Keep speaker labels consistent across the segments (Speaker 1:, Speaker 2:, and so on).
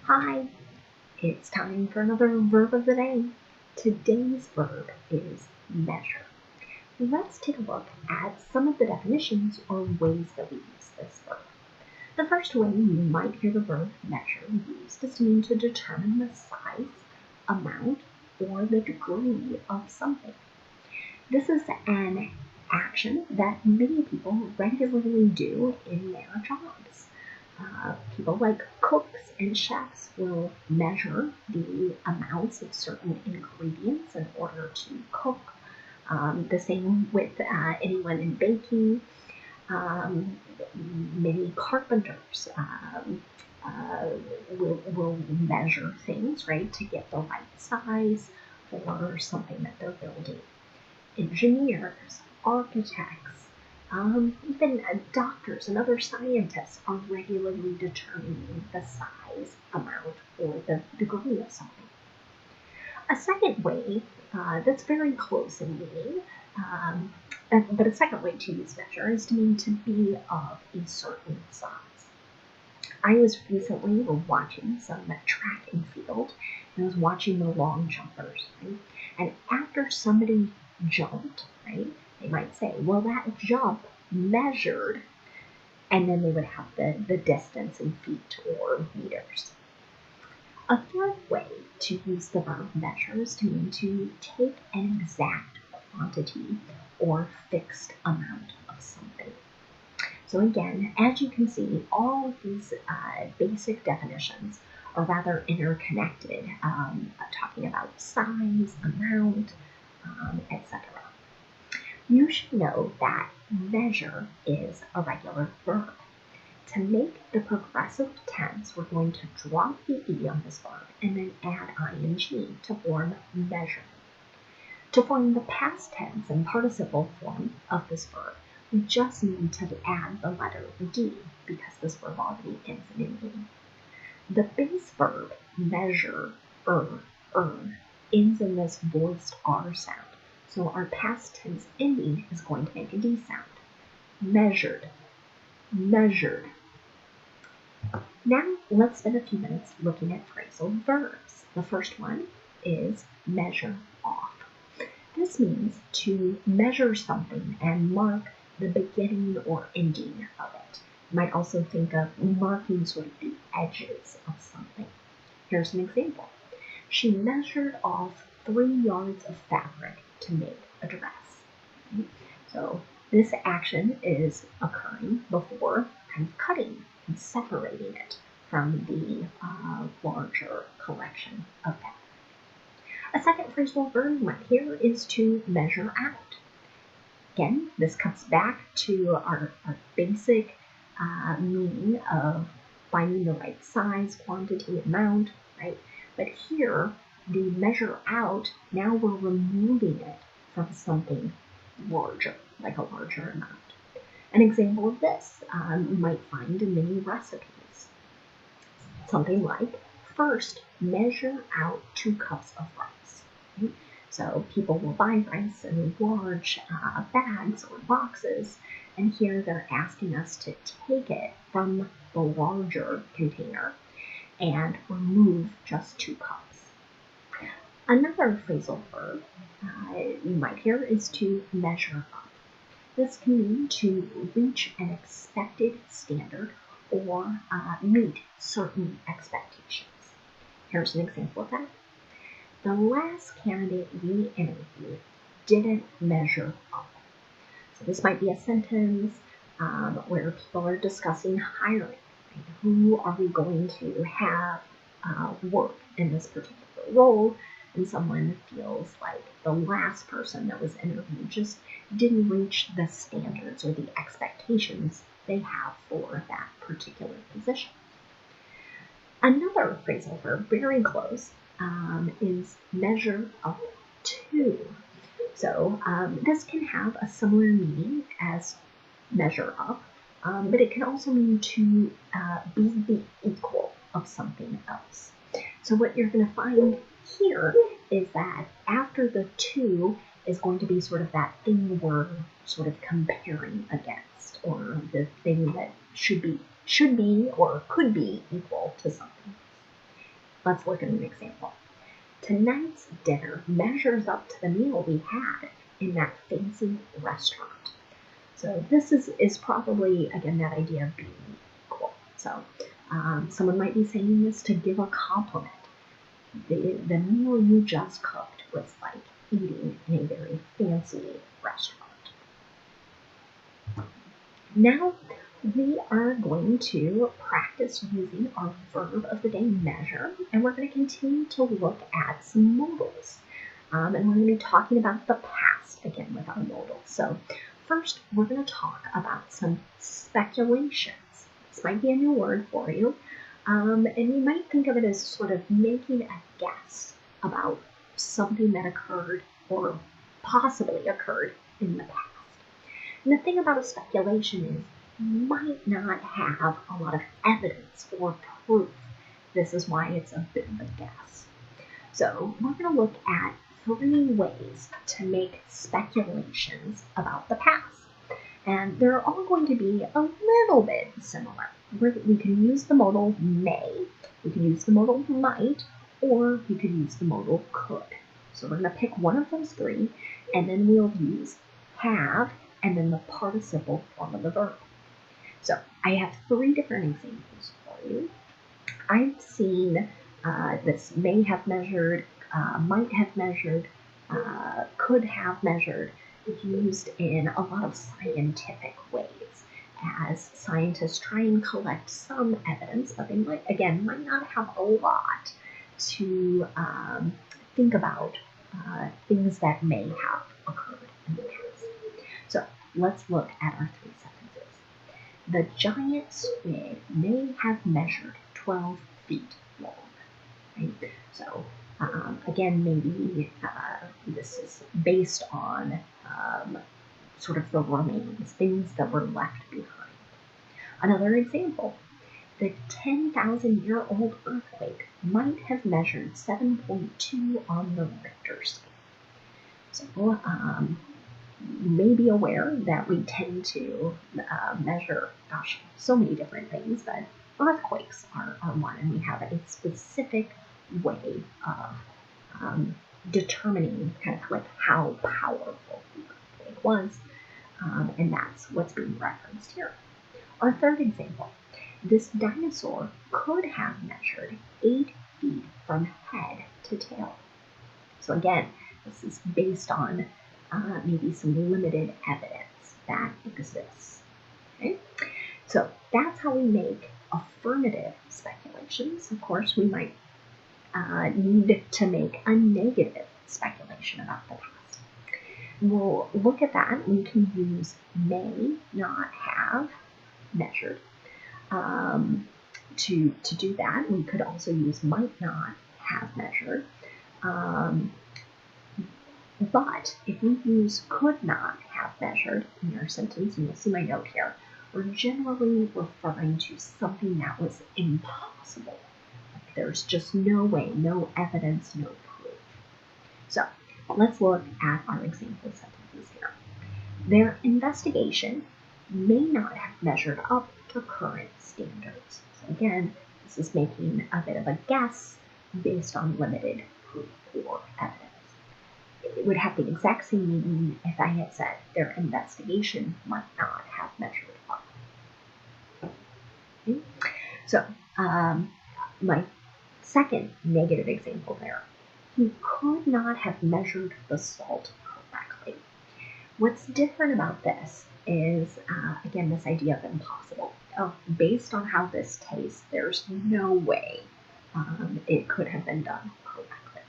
Speaker 1: Hi, it's time for another verb of the day. Today's verb is measure. Let's take a look at some of the definitions or ways that we use this verb. The first way you might hear the verb measure used is to mean to determine the size, amount, or the degree of something. This is an action that many people regularly do in their jobs. People like cooks and chefs will measure the amounts of certain ingredients in order to cook. The same with anyone in baking. Many carpenters will measure things, right, to get the right size for something that they're building. Engineers, architects, even doctors and other scientists are regularly determining the size, amount, or the degree of something. A second way that's very close in meaning, but a second way to use measure is to mean to be of a certain size. I was recently watching some track and field, and I was watching the long jumpers, right? And after somebody jumped, right, they might say, well, that jump measured, and then they would have the distance in feet or meters. A third way to use the verb measure is to mean to take an exact quantity or fixed amount of something. So again, as you can see, all of these basic definitions are rather interconnected, talking about size, amount, etc. You should know that measure is a regular verb. To make the progressive tense, we're going to drop the E on this verb and then add ing to form measure. To form the past tense and participle form of this verb, we just need to add the letter D because this verb already ends in an E. The base verb, measure, ends in this voiced R sound. So our past tense ending is going to make a D sound. Measured, measured. Now let's spend a few minutes looking at phrasal verbs. The first one is measure off. This means to measure something and mark the beginning or ending of it. You might also think of marking sort of the edges of something. Here's an example. She measured off 3 yards of fabric to make a dress. So this action is occurring before kind of cutting and separating it from the larger collection of fabric. A second phrasal verb you might hear is to measure out. Again, this comes back to our basic meaning of finding the right size, quantity, amount, right? But here, the measure out, now we're removing it from something larger, like a larger amount. An example of this you might find in many recipes. Something like, first, measure out 2 cups of rice. Right? So people will buy rice in large bags or boxes, and here they're asking us to take it from the larger container and remove just 2 cups. Another phrasal verb you might hear is to measure up. This can mean to reach an expected standard or meet certain expectations. Here's an example of that. The last candidate we interviewed didn't measure up. So this might be a sentence where people are discussing hiring. Right? Who are we going to have work in this particular role? And someone feels like the last person that was interviewed just didn't reach the standards or the expectations they have for that particular position. Another phrasal verb, very close, is measure up to. So this can have a similar meaning as measure up, but it can also mean to be the equal of something else. So what you're going to find here is that after the to is going to be sort of that thing we're sort of comparing against, or the thing that should be or could be equal to something. Let's look at an example. Tonight's dinner measures up to the meal we had in that fancy restaurant. So this is probably, again, that idea of being equal. So someone might be saying this to give a compliment. The meal you just cooked was like eating in a very fancy restaurant. Now we are going to practice using our verb of the day, measure, and we're going to continue to look at some modals. And we're going to be talking about the past again with our modals. So first, we're going to talk about some speculations. This might be a new word for you. And you might think of it as sort of making a guess about something that occurred or possibly occurred in the past. And the thing about a speculation is you might not have a lot of evidence or proof. This is why it's a bit of a guess. So we're going to look at 3 ways to make speculations about the past. And they're all going to be a little bit similar. We can use the modal may, we can use the modal might, or we could use the modal could. So we're going to pick one of those 3, and then we'll use have, and then the participle form of the verb. So I have 3 different examples for you. I've seen this may have measured, might have measured, could have measured, used in a lot of scientific ways as scientists try and collect some evidence, but they might not have a lot to think about things that may have occurred in the past. So let's look at our 3 sentences. The giant squid may have measured 12 feet long. Right? So again, maybe this is based on sort of the remains, things that were left behind. Another example, the 10,000-year-old earthquake might have measured 7.2 on the Richter scale. So you may be aware that we tend to measure, so many different things, but earthquakes are one, and we have a specific way of determining kind of like how powerful the earthquake was, and that's what's being referenced here. Our third example, this dinosaur could have measured 8 feet from head to tail. So again, this is based on maybe some limited evidence that exists. Okay? So that's how we make affirmative speculations. Of course, we might need to make a negative speculation about the past. We'll look at that. We can use may not have measured. To do that, we could also use might not have measured. But if we use could not have measured in our sentence, and you'll see my note here, we're generally referring to something that was impossible. There's just no way, no evidence, no proof. So let's look at our example sentences here. Their investigation may not have measured up to current standards. So again, this is making a bit of a guess based on limited proof or evidence. It would have the exact same meaning if I had said their investigation might not have measured up. Okay? So my second negative example there, he could not have measured the salt correctly. What's different about this is, again, this idea of impossible. Based on how this tastes, there's no way it could have been done correctly.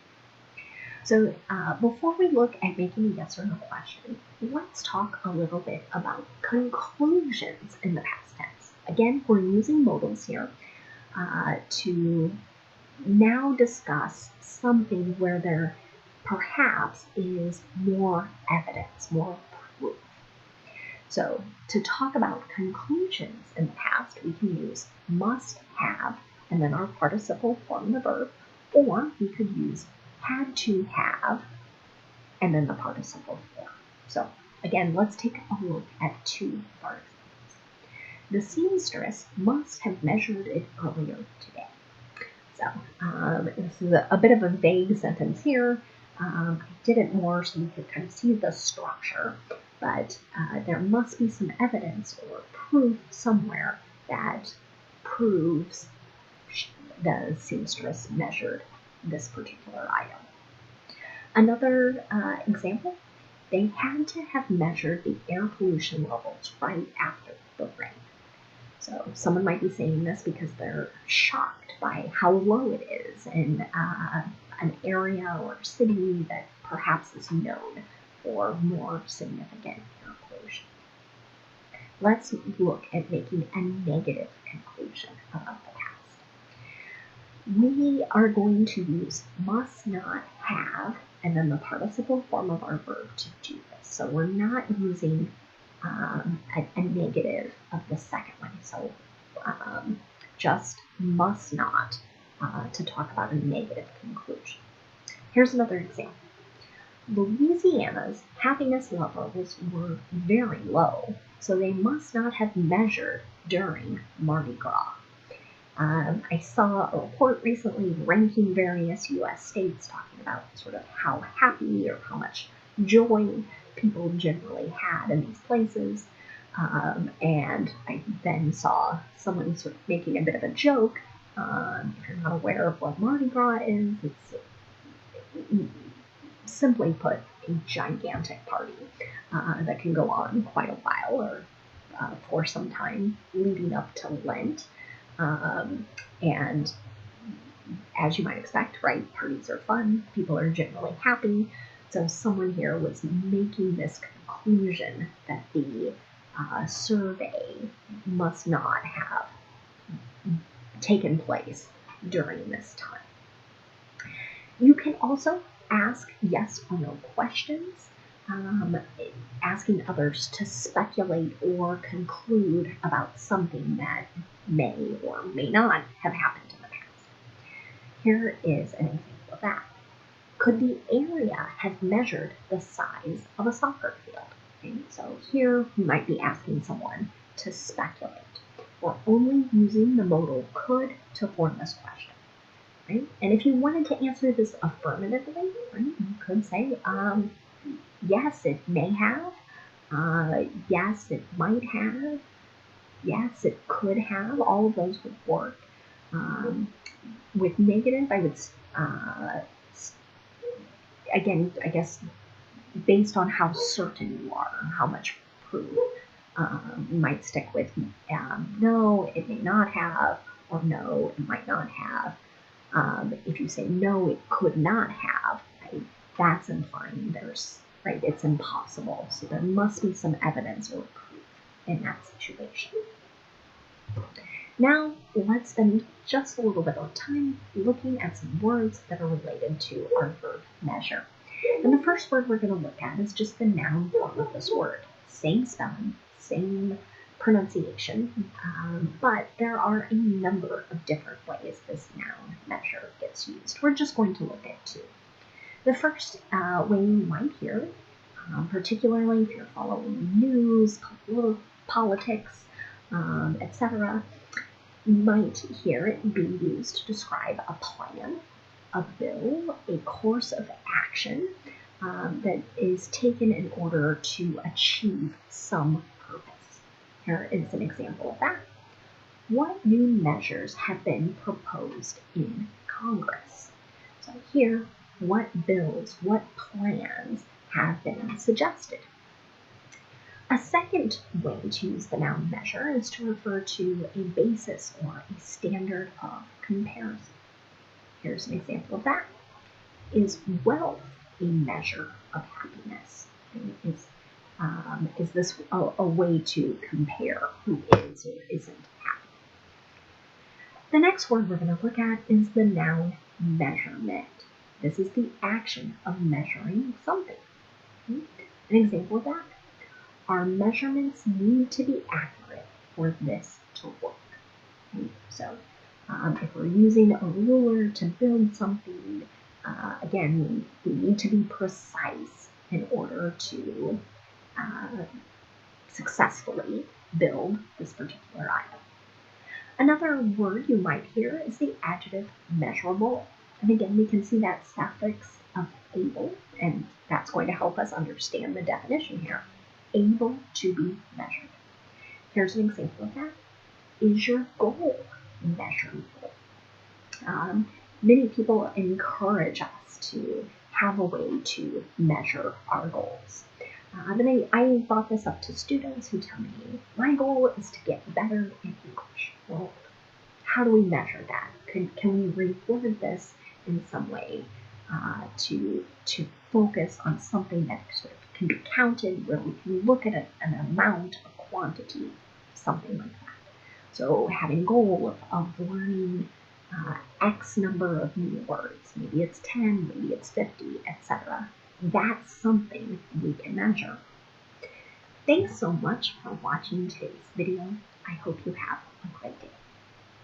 Speaker 1: So before we look at making a yes or no question, let's talk a little bit about conclusions in the past tense. Again, we're using modals here to now discuss something where there perhaps is more evidence, more proof. So to talk about conclusions in the past, we can use must have and then our participle form the verb, or we could use had to have and then the participle form. So again, let's take a look at 2 of our examples. The seamstress must have measured it earlier today. So This is a bit of a vague sentence here. I did it more so you could kind of see the structure, but there must be some evidence or proof somewhere that proves the seamstress measured this particular item. Another example, they had to have measured the air pollution levels right after the rain. So someone might be saying this because they're shocked by how low it is in an area or city that perhaps is known for more significant air pollution. Let's look at making a negative conclusion about the past. We are going to use must not have and then the participle form of our verb to do this. So we're not using a negative of the second one. So just must not to talk about a negative conclusion. Here's another example. Louisiana's happiness levels were very low, so they must not have measured during Mardi Gras. I saw a report recently ranking various U.S. states, talking about sort of how happy or how much joy people generally had in these places. And I then saw someone sort of making a bit of a joke. If you're not aware of what Mardi Gras is, it's simply put a gigantic party that can go on quite a while or for some time leading up to Lent. And as you might expect, right, parties are fun, people are generally happy. So someone here was making this conclusion that the survey must not have taken place during this time. You can also ask yes or no questions, asking others to speculate or conclude about something that may or may not have happened in the past. Here is an example of that. Could the area have measured the size of a soccer field? Okay, so here you might be asking someone to speculate. We're only using the modal could to form this question. Right? And if you wanted to answer this affirmatively, right, you could say, yes, it may have, yes, it might have, yes, it could have. All of those would work. With negative, I would, again, I guess, based on how certain you are, how much proof, you might stick with no, it may not have, or no, it might not have. If you say no, it could not have, right, that's implying it's impossible. So there must be some evidence or proof in that situation. Now let's spend just a little bit of time looking at some words that are related to our verb measure. And the first word we're going to look at is just the noun form of this word. Same spelling, same pronunciation, but there are a number of different ways this noun measure gets used. We're just going to look at two. The first way you might hear it, particularly if you're following news, politics, etc., you might hear it being used to describe a plan, a bill, a course of action that is taken in order to achieve some purpose. Here is an example of that. What new measures have been proposed in Congress? So here, what bills, what plans have been suggested? A second way to use the noun measure is to refer to a basis or a standard of comparison. Here's an example of that. Is wealth a measure of happiness? Is this a way to compare who is or isn't happy? The next word we're going to look at is the noun measurement. This is the action of measuring something. An example of that. Our measurements need to be accurate for this to work. So if we're using a ruler to build something, again, we need to be precise in order to successfully build this particular item. Another word you might hear is the adjective measurable. And again, we can see that suffix of able, and that's going to help us understand the definition here. Able to be measured. Here's an example of that. Is your goal measurable? Many people encourage us to have a way to measure our goals. And I brought this up to students who tell me, my goal is to get better in English. Well, how do we measure that? Can we reward this in some way to focus on something that sort of can be counted, where we can look at an amount, a quantity, something like that. So having a goal of learning X number of new words, maybe it's 10, maybe it's 50, etc. That's something we can measure. Thanks so much for watching today's video. I hope you have a great day.